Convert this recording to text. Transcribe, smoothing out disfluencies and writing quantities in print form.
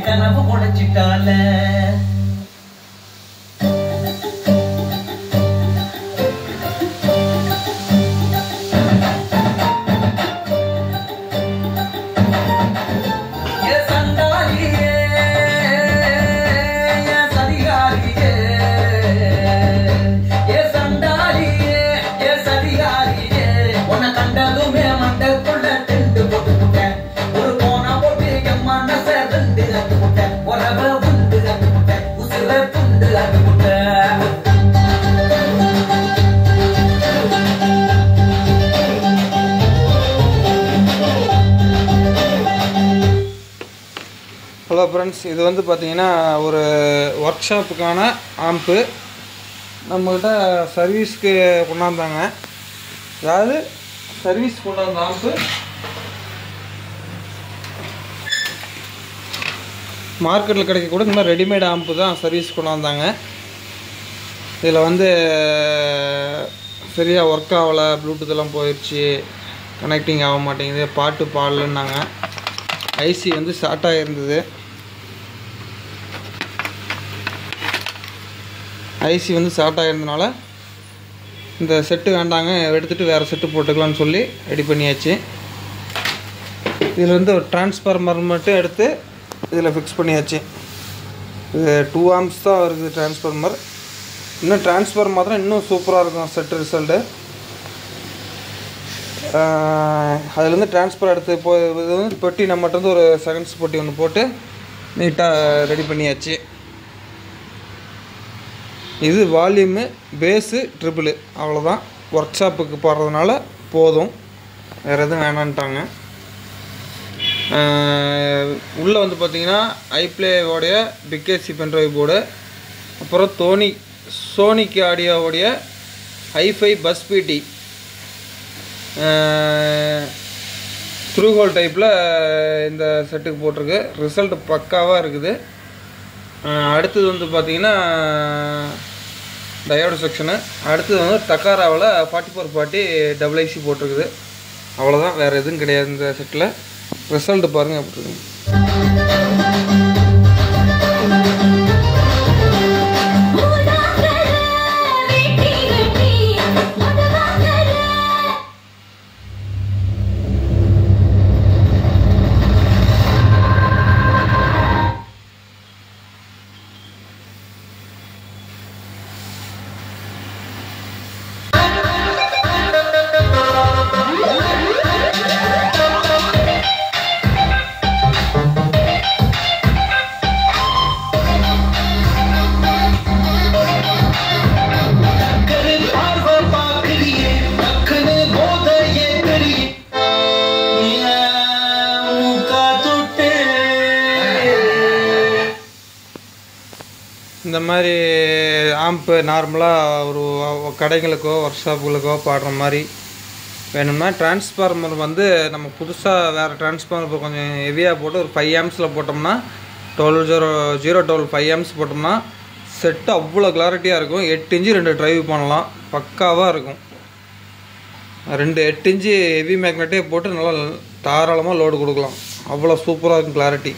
கனவு உடைச்சிட்டால hello friends, இது வந்து பார்த்திங்கன்னா ஒரு ஒர்க் ஷாப்புக்கான ஆம்பு நம்மக்கிட்ட சர்வீஸ்க்கு கொண்டாந்தாங்க. அதாவது சர்வீஸ் கொண்டாந்த ஆம்பு மார்க்கெட்டில் கிடைக்கக்கூட இந்த மாதிரி ரெடிமேட் ஆம்பு தான் சர்வீஸ் கொண்டாந்தாங்க. இதில் வந்து சரியாக ஒர்க் ஆகலை, ப்ளூடூத்தெல்லாம் போயிடுச்சு, கனெக்டிங் ஆக மாட்டேங்குது, பாட்டு பாடலன்னாங்க. ஐசி வந்து ஷார்ட் ஆகிருந்தது. ஐசி வந்து ஷார்ட் ஆகிருந்தனால இந்த செட்டு வேண்டாங்க, எடுத்துகிட்டு வேறு செட்டு போட்டுக்கலான்னு சொல்லி ரெடி பண்ணியாச்சு. இதில் வந்து ஒரு டிரான்ஸ்ஃபார்மர் மட்டும் எடுத்து இதில் ஃபிக்ஸ் பண்ணியாச்சு. இது 2 amps தான் வருது டிரான்ஸ்ஃபார்மர். இன்னும் டிரான்ஸ்ஃபார்மர் மாத்திரம் இன்னும் சூப்பராக இருக்கும் செட்டு ரிசல்ட்டு. அதுலேருந்து டிரான்ஸ்ஃபர் எடுத்து இது வந்து பொட்டி நம்மகிட்ட வந்து ஒரு செகண்ட்ஸ் பொட்டி ஒன்று போட்டு நீட்டாக ரெடி பண்ணியாச்சு. இது வால்யூமு, பேஸு, ட்ரிபிள், அவ்வளோதான். ஒர்க் ஷாப்புக்கு போடுறதுனால போதும், வேறு எதுவும் வேணான்ட்டாங்க. உள்ளே வந்து பார்த்திங்கன்னா ஐப்ளேவோடைய பிகேசி பென்ட்ரைவ் போர்டு, அப்புறம் சோனிக் ஆடியோவுடைய ஹைஃபை பஸ் பிடி த்ரூ ஹோல் டைப்பில் இந்த செட்டுக்கு போட்டிருக்கு. ரிசல்ட் பக்காவாக இருக்குது. அடுத்தது வந்து பார்த்திங்கன்னா டயோடு செக்ஷனு. அடுத்தது வந்து டக்காராவில் 4440 IC போட்டிருக்குது. அவ்வளோதான், வேறு எதுவும் கிடையாது இந்த செட்டில். ரிசல்ட் பாருங்கள் எப்படி இருக்குது. இந்த மாதிரி ஆம்பு நார்மலாக ஒரு கடைகளுக்கோ ஒர்க் ஷாப்புகளுக்கோ பாடுற மாதிரி வேணும்னா டிரான்ஸ்ஃபார்மர் வந்து நம்ம புதுசாக வேறு டிரான்ஸ்ஃபார்மர் கொஞ்சம் ஹெவியாக போட்டு ஒரு 5 amps போட்டோம்னா 12 amps போட்டோம்னா செட்டு அவ்வளோ கிளாரிட்டியாக இருக்கும். 8 inch 2 டிரைவ் பண்ணலாம், பக்காவாக இருக்கும். 2 8 inch ஹெவி மேக்னெட்டே போட்டு நல்லா தாராளமாக லோடு கொடுக்கலாம். அவ்வளோ சூப்பராக இருக்கும் கிளாரிட்டி.